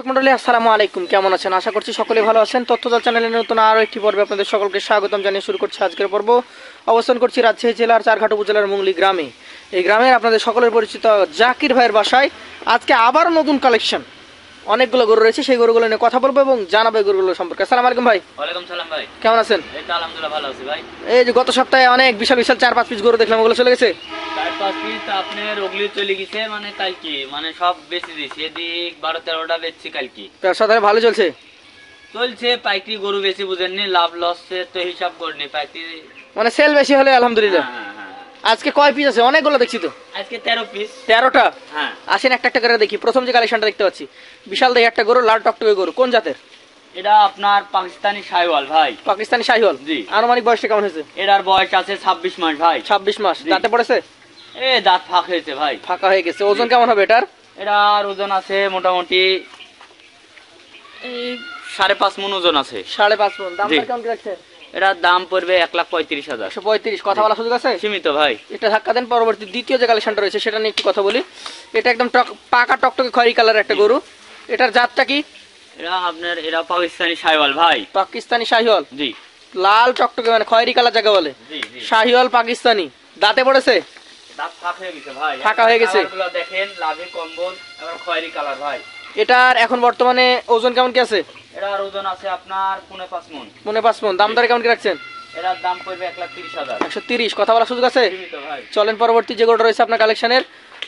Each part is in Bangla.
মন্ডলী আসসালামু আলাইকুম, কেমন আছেন? আশা করছি সকলে ভালো আছেন। তথ্যদল চ্যানেলের নতুন আরও একটি পর্বে আপনাদের সকলকে স্বাগতম জানিয়ে শুরু করছি আজকের পর্ব। অবস্থান করছি রাজশাহী জেলার চারঘাট উপজেলার মুংলি গ্রামে। এই গ্রামের আপনাদের সকলের পরিচিত জাকির ভাইয়ের বাসায় আজকে আবার নতুন কালেকশন অনেকগুলো গরু রয়েছে, সেই গরুগুলো নিয়ে কথা বলবো এবং জানাবো এই গরুগুলো সম্পর্কে। আসসালামু আলাইকুম ভাই। ওয়ালাইকুম সালাম ভাই, কেমন আছেন? এই তো আলহামদুলিল্লাহ ভালো আছি ভাই। এই যে গত সপ্তাহে অনেক বিশাল বিশাল 4-5 পিস গরু দেখলাম, ওগুলো চলে গেছে? 4-5 পিস আপনার ওগুলি চলে গেছে, মানে কালকে মানে সব বেশি দিয়েছি, এদিক 12-13টা বেচছি কালকে। ব্যবসা তাহলে ভালো চলছে? চলছে, পাইকারি গরু বেশি বুঝেননি, লাভ লস তো হিসাব করিনি, পাইকারি মানে সেল বেশি হলে আলহামদুলিল্লাহ। হ্যাঁ। আজকে কয় পিস আছে? অনেকগুলো দেখছি তো। আজকে 13 পিস। 13টা? হ্যাঁ। আসেন একটা একটা করে দেখি। প্রথম যে কালেকশনটা দেখতে পাচ্ছি, বিশাল দেখে একটা গরু, লাল টকটকে গরু, কোন জাতের? এটা আপনার পাকিস্তানি শাহিওয়াল ভাই। পাকিস্তানি শাহিওয়াল? জি। আনুমানিক বয়সটা কেমন হয়েছে? এটার বয়স আছে 26 মাস ভাই। 26 মাস। জি। দাঁতে পড়েছে? দাঁত ফাঁক হয়েছে ভাই। ফাঁকা হয়ে গেছে। ওজন কেমন হবে এটার? এটার ওজন আছে মোটামুটি 5.5 মণ ওজন আছে। 5.5 মণ। দাম জি। কেমন কি রাখছে? এটার দাম পড়বে 1,35,000। 135। কথা বলার সুযোগ আছে? সীমিত ভাই। এটা ধাক্কা দেন। পরবর্তী দ্বিতীয় যে কালেকশনটা রয়েছে সেটা নিয়ে একটু কথা বলি। এটা একদম পাকা টকটকে খয়েরি কালারের একটা গরু। এটার জাতটা কি? এরা পাকিস্তানি শাহিওয়াল ভাই। পাকিস্তানি শাহিওয়াল? জি। লাল টকটকে মানে খয়েরি কালার যাকে বলে, জি জি। শাহিওয়াল পাকিস্তানি। দাঁতে পড়েছে? দাঁত ফাঁকা হয়ে গেছে ভাই। ফাঁকা হয়ে গেছে। কালারগুলো দেখেন, লাভি কম্বল এবং খয়েরি কালার ভাই। এটার এখন বর্তমানে ওজন কেমন কি আছে? এটার ওজন আছে আপনার 5.5 মণ। 5.5 মণ। দাম দরে কেমন কি রাখছেন? এটার দাম পড়বে 1,30,000। 130। কথা বলার সুযোগ আছে? সীমিত ভাই। চলেন পরবর্তী যে গরুটা রয়েছে আপনার কালেকশনের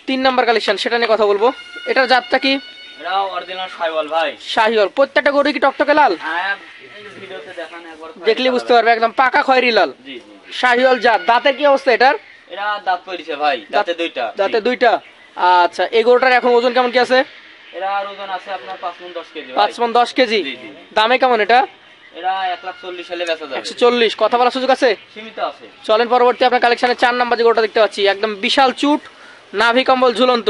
3 নাম্বার কালেকশন, সেটা নিয়ে কথা বলবো। এটার জাতটা কি? এটা অরিজিনাল শাহিওয়াল ভাই। শাহিওয়াল। প্রত্যেকটা গরু কি টকটকে লাল? হ্যাঁ, এই ভিডিওতে দেখান একবার। দেখলে বুঝতে পারবে, একদম পাকা খয়েরি লাল। জি জি। শাহিওয়াল জাত। দাঁতের কি অবস্থা এটার? এটা দাঁত পড়েছে ভাই, দাঁতে দুইটা। দাঁতে দুইটা। আচ্ছা, এই গরুটার এখন ওজন কেমন কি আছে? এটার ওজন আছে আপনার 5 মণ 10 কেজি। 5 মণ 10 কেজি। জি জি। দামে কেমন এটা? এটা 1,40,000 হলে বেচা যাবে। 140। কথা বলার সুযোগ আছে? সীমিত আছে। চলেন পরবর্তী আপনার কালেকশনের 4 নাম্বার যে গরুটা দেখতে পাচ্ছি, একদম বিশাল চুট, নাভি কম্বল ঝুলন্ত,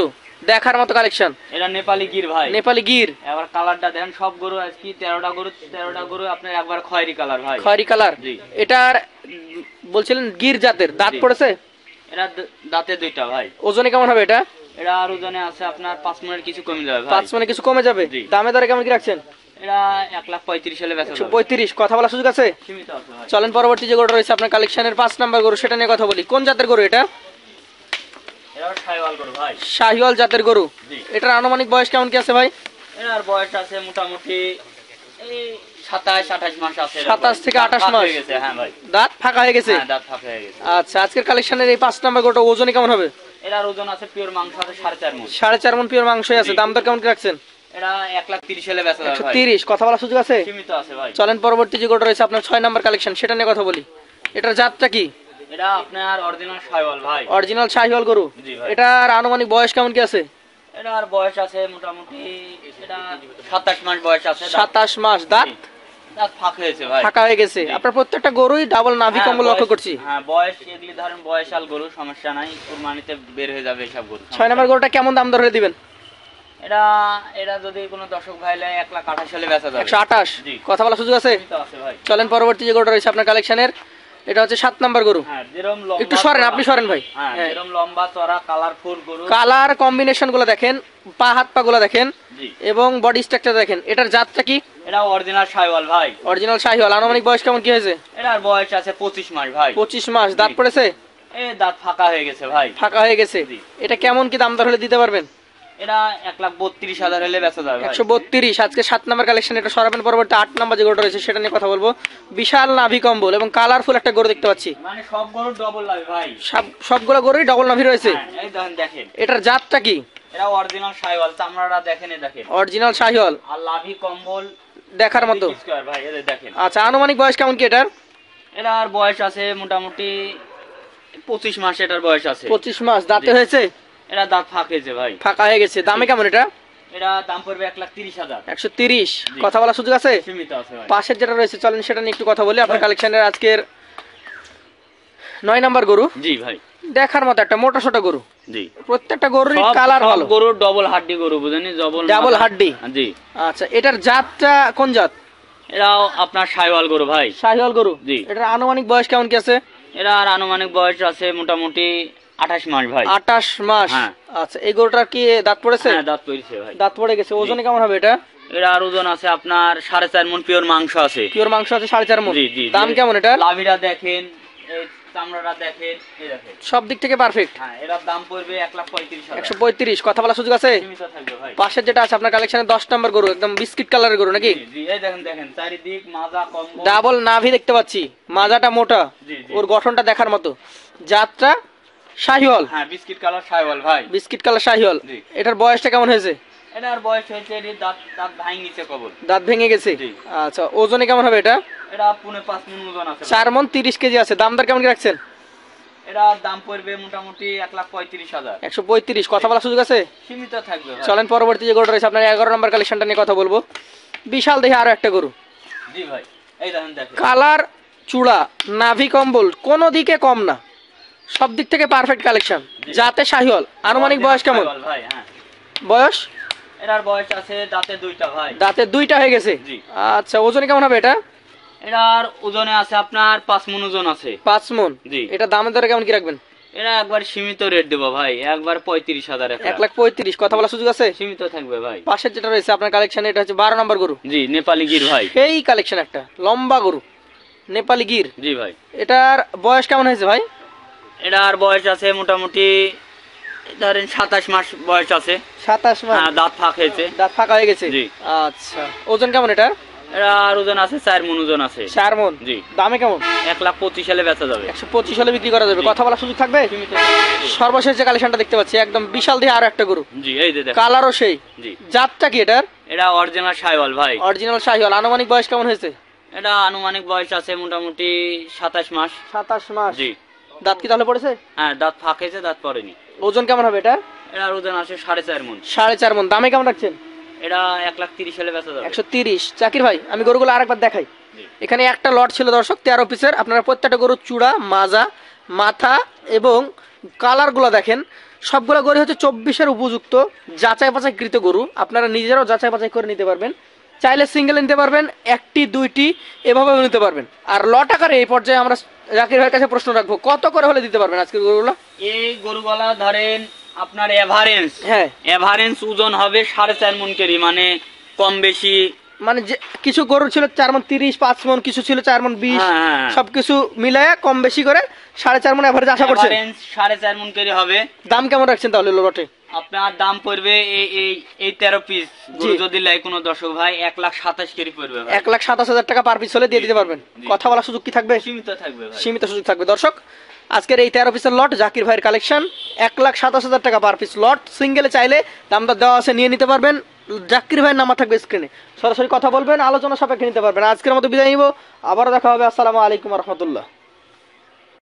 দেখার মতো কালেকশন। এটা নেপালি গির ভাই। নেপালি গির। এবার কালারটা দেন, সব গরু আজকে 13টা গরু আপনার একবার খয়েরি কালার ভাই। খয়েরি কালার। জি। এটার বলছিলেন গির জাতের, দাঁত জি। পড়েছে? এটা দাঁতে দুইটা ভাই। ওজনে কেমন হবে এটা? এটা আর ওজনে আছে আপনার 5 মণের কিছু কমে যাবে ভাই। 5 মানে কিছু কমে যাবে। জি। দামে দরে কেমন কি রাখছেন? এটা 1,35,000 হলে বেচা যাবে। 135। কথা বলার সুযোগ আছে? সীমিত আছে ভাই। চলেন পরবর্তী যে গরুটা রয়েছে আপনার কালেকশনের 5 নাম্বার গরু, সেটা নিয়ে কথা বলি। কোন জাতের গরু এটা? এটা শাহিওয়াল গরু ভাই। শাহিওয়াল জাতের গরু। জি। এটার আনুমানিক বয়স কেমন কি আছে ভাই? এটার বয়স আছে মোটামুটি এই 27-28 মাস আছে। 27 থেকে 28 মাস হয়ে গেছে। হ্যাঁ ভাই। দাঁত ফাঁকা হয়ে গেছে। হ্যাঁ, দাঁত ফাঁকা হয়ে গেছে। আচ্ছা, আজকের কালেকশনের এই 5 নাম্বার গরুটা ওজনে কেমন হবে? এটার ওজন আছে পিওর মাংস আছে 4.5 মণ। 4.5 মণ পিওর মাংসই আছে। জি। দাম দর কেমন কি রাখছেন? এটা 1,30,000 হলে বেচা যাবে ভাই। 130। কথা বলার সুযোগ আছে? সীমিত আছে ভাই। চলেন পরবর্তী যে গরুটা রয়েছে আপনার 6 নাম্বার কালেকশন, সেটা নিয়ে কথা বলি। এটার জাতটা কি? এটা আপনার অরিজিনাল শাহিওয়াল ভাই। অরিজিনাল শাহিওয়াল গরু। জি ভাই। এটার আনুমানিক বয়স কেমন কি আছে? এটার বয়স আছে মোটামুটি এটা 27 মাস বয়স আছে। 27 মাস। দাঁত দাঁত ফাঁক হয়েছে ভাই। ফাঁকা হয়ে গেছে। জি। আপনার প্রত্যেকটা গরুই ডাবল নাভি হ্যাঁ, কম্বল লক্ষ্য বয়স- করছি। হ্যাঁ, বয়স এগুলি ধরেন বয়সাল গরু, সমস্যা নাই, কুরবানিতে বের হয়ে যাবে এসব গরু। 6 নাম্বার গরুটা কেমন দাম দর হলে দিবেন? এটা এটা যদি কোনো দর্শক ভাই লে 1,28,000 হলে বেচা যাবে। 128। জি। কথা বলার সুযোগ আছে? সীমিত আছে ভাই। চলেন পরবর্তী যে গরুটা রয়েছে আপনার কালেকশনের, এটা হচ্ছে 7 নাম্বার গরু। হ্যাঁ, যেরকম লম্বা একটু সরেন, চড়া- আপনি সরেন ভাই। হ্যাঁ, হ্যাঁ। যেরকম লম্বা চড়া কালারফুল গরু। কালার কম্বিনেশন গুলো দেখেন, পা হাত পা গুলো দেখেন জি। এবং বডি স্ট্রাকচার দেখেন। এটার জাতটা কি? এটা অরিজিনাল শাহিওয়াল ভাই। অরিজিনাল শাহিওয়াল। আনুমানিক বয়স কেমন কি হয়েছে? এটার বয়স আছে 25 মাস ভাই। 25 মাস। দাঁত জি। পড়েছে? দাঁত ফাঁকা হয়ে গেছে ভাই। ফাঁকা হয়ে গেছে। জি। এটা কেমন কি দাম দর হলে দিতে পারবেন? এটা 1,32,000 হলে বেচা যাবে ভাই। 132। আজকে 7 নাম্বার কালেকশন, এটা সরাবেন। পরবর্তী 8 নাম্বার যে গরুটা রয়েছে সেটা নিয়ে কথা বলবো। বিশাল নাভি কম্বল এবং কালারফুল একটা গরু দেখতে পাচ্ছি। মানে সব গরু ডবল লাগে ভাই। সবগুলো গরুই ডবল নাভি রয়েছে। হ্যাঁ, এই দেখেন। এটার জাতটা কি? এটা অরিজিনাল শাহিওয়াল, চামড়াটা দেখেন, দেখেন। অরিজিনাল শাহিওয়াল, আর লাভি কম্বল দেখার মতো। স্কয়ার ভাই, এই দেখেন। আচ্ছা, আনুমানিক বয়স কেমন কি এটার? এটার বয়স আছে মোটামুটি 25 মাস এটার বয়স আছে। 25 মাস। দাঁতে জি। হয়েছে? এটা দাঁত ফাঁক হয়েছে ভাই। ফাঁকা হয়ে গেছে। দামে কেমন এটা? এটা দাম পড়বে 1,30,000। 130। জি। কথা বলার সুযোগ আছে? সীমিত আছে ভাই। পাশের যেটা রয়েছে চলেন সেটা নিয়ে একটু কথা বলি। আপনার কালেকশনের আজকের 9 নাম্বার গরু, জি ভাই। দেখার মতো একটা মোটা ছোট গরু। জি। প্রত্যেকটা গরুর সব কালার ভালো। গরু ডবল হাড্ডি গরু, বুঝেনি? ডাবল হাড্ডি। জি। আচ্ছা, এটার জাতটা কোন জাত? এরাও আপনার শাহিওয়াল গরু ভাই। শাহিওয়াল গরু। জি। এটার আনুমানিক বয়স কেমন কি আছে? এরা আর আনুমানিক বয়স আছে মোটামুটি 28 মাস ভাই। 28 মাস। হ্যাঁ। আচ্ছা, এই গরুটার কি দাঁত পড়েছে? হ্যাঁ, দাঁত পড়েছে ভাই। দাঁত পড়ে গেছে। ওজনে কেমন হবে এটা? এটার ওজন আছে আপনার 4.5 মণ পিওর মাংস আছে। পিওর মাংস আছে 4.5 মণ। জি জি। দাম কেমন এটা? লাভিটা দেখেন, এই চামড়াটা দেখেন, এই দেখেন সব দিক থেকে পারফেক্ট। হ্যাঁ, এটার দাম পড়বে 1,35,000। 135। কথা বলার সুযোগ আছে? সীমিত থাকবে ভাই। পাশের যেটা আছে আপনার কালেকশনে 10 নম্বর গরু, একদম বিস্কিট কালারের গরু নাকি? জি জি, এই দেখেন দেখেন চারিদিক মাজা কম্বল, ডাবল নাভি দেখতে পাচ্ছি, মাজাটা মোটা, জি জি। ওর গঠনটা দেখার মতো। জাতটা শাহিওয়াল। হ্যাঁ, বিস্কিট কালার শাইওয়াল ভাই। Biscuit colour Sahiwal. জি। এটার বয়সটা কেমন হয়েছে? এটার বয়স হয়েছে, এর দাঁত দাঁত ভাঙিছে কবল। দাঁত ভেঙে গেছে। জি। আচ্ছা, ওজনে কেমন হবে এটা? এটা 5.5 মণ ওজন আছে। 4 মণ 30 কেজি আছে। দাম দর কেমন কি রাখছেন? এটার দাম পড়বে মোটামুটি 1,35,000। 135। কথা বলার সুযোগ আছে? সীমিত থাকবে ভাই। চলেন পরবর্তী যে গরুটা রয়েছে আপনার 11 নম্বর কালেকশনটা নিয়ে কথা বলবো। বিশাল দেখে আরো একটা গরু, জি ভাই, এই দেখেন দেখেন কালার, চূড়া, নাভি, কম্বল কোনো দিকে কম না, সব দিক থেকে পারফেক্ট কালেকশন। জি। যাতে শাহিওয়াল। আনুমানিক বয়স কেমন? শাইওয়াল ভাই। হ্যাঁ, বয়স? এটার বয়স আছে দাঁতে 2টা ভাই। দাঁতে 2টা হয়ে গেছে। জি। আচ্ছা, ওজনে কেমন হবে এটা? এটার ওজনে আছে আপনার 5 মণ ওজন আছে। 5 মণ। জি। এটা দামের দরে কেমন কি রাখবেন? এটা একবার সীমিত রেট দেবো ভাই, একবার 35,000। 1,35,000। কথা বলার সুযোগ আছে? সীমিত থাকবে ভাই। পাশের যেটা রয়েছে আপনার কালেকশনে, এটা হচ্ছে 12 নম্বর গরু। জি, নেপালি গির ভাই। সেই কালেকশন একটা লম্বা গরু, নেপালি গির। জি ভাই। এটার বয়স কেমন হয়েছে ভাই? এটার বয়স আছে মোটামুটি ধরেন 27 মাস বয়স আছে। 27 মাস। হ্যাঁ, দাঁত ফাঁক হয়েছে। দাঁত ফাঁকা হয়ে গেছে। জি। আচ্ছা, ওজন কেমন এটার? এটার ওজন আছে 4 মণ ওজন আছে। 4 মণ। জি। দামে কেমন? 1,25,000 সালে বেচা যাবে। 125 হলে বিক্রি করা যাবে। জি। কথা বলার সুযোগ থাকবে? সীমিত। সর্বশেষ যে কালেকশনটা দেখতে পাচ্ছি একদম বিশাল দিয়ে আরো একটা গরু, জি, এই যে দেখেন। কালারও সেই। জি। জাতটা কি এটার? এটা অরিজিনাল শাইওয়াল ভাই। অরিজিনাল শাহিওয়াল। আনুমানিক বয়স কেমন হয়েছে? এটা আনুমানিক বয়স আছে মোটামুটি 27 মাস। 27 মাস। জি। দাঁত কি তাহলে পড়েছে? হ্যাঁ, দাঁত ফাঁক হয়েছে, দাঁত পড়েনি। ওজন কেমন হবে এটা? এটার ওজন আছে 4.5 মণ। 4.5 মণ। দামে কেমন রাখছেন? এটা 1,30,000 সালে বেচা যাবে। 130। জাকির ভাই, আমি গরুগুলো আরেকবার দেখাই। জি। এখানে একটা লট ছিল দর্শক 13 পিসের। আপনারা প্রত্যেকটা গরুর চূড়া, মাজা, মাথা এবং কালারগুলো দেখেন। সবগুলো গরু হচ্ছে 24-এর উপযুক্ত যাচাই বাছাইকৃত গরু। আপনারা নিজেরাও যাচাই বাছাই করে নিতে পারবেন। চাইলে সিঙ্গেল নিতে পারবেন, 1টি 2টি এভাবেও নিতে পারবেন। আর লট আকারে এই পর্যায়ে আমরা জাকির ভাইয়ের কাছে প্রশ্ন রাখবো, কত করে হলে দিতে পারবেন আজকের গরুগুলো? এই গরুগুলা ধরেন আপনার এভারেন্স, হ্যাঁ, এভারেন্স ওজন হবে 4.5 মণ কেজি, মানে কম বেশি। মানে যে কিছু গরু ছিল 4 মণ 30, 5 মণ, কিছু ছিল 4 মণ 20, হ্যাঁ। সবকিছু মিলায়া কম বেশি করে 4.5 মণ এভারেজ আশা করছেন। এভারেন্স 4.5 মণ কেজি হবে। দাম কেমন রাখছেন তাহলে লটে? আপনার দাম পড়বে এই 13 পিস গরু জি। যদি লাই কোনো দর্শক ভাই 1,27,000 কেজি পড়বে ভাই। 1,27,000 টাকা পার পিস হলে দিয়ে দিতে পারবেন। জি। কথা বলার সুযোগ কি থাকবে? সীমিত থাকবে ভাই। সীমিত সুযোগ থাকবে। দর্শক, আজকের এই 13 পিসের লট জাকির ভাইয়ের কালেকশন, 1,27,000 টাকা পার পিস লট। সিঙ্গেলে চাইলে দামটা দেওয়া আছে, নিয়ে নিতে পারবেন। জাকির ভাইয়ের নাম্বার থাকবে স্ক্রিনে, সরাসরি কথা বলবেন, আলোচনা সাপেক্ষে নিতে পারবেন। আজকের মতো বিদায় নিব, আবারও দেখা হবে। আসসালামু আলাইকুম রহমতুল্লাহ।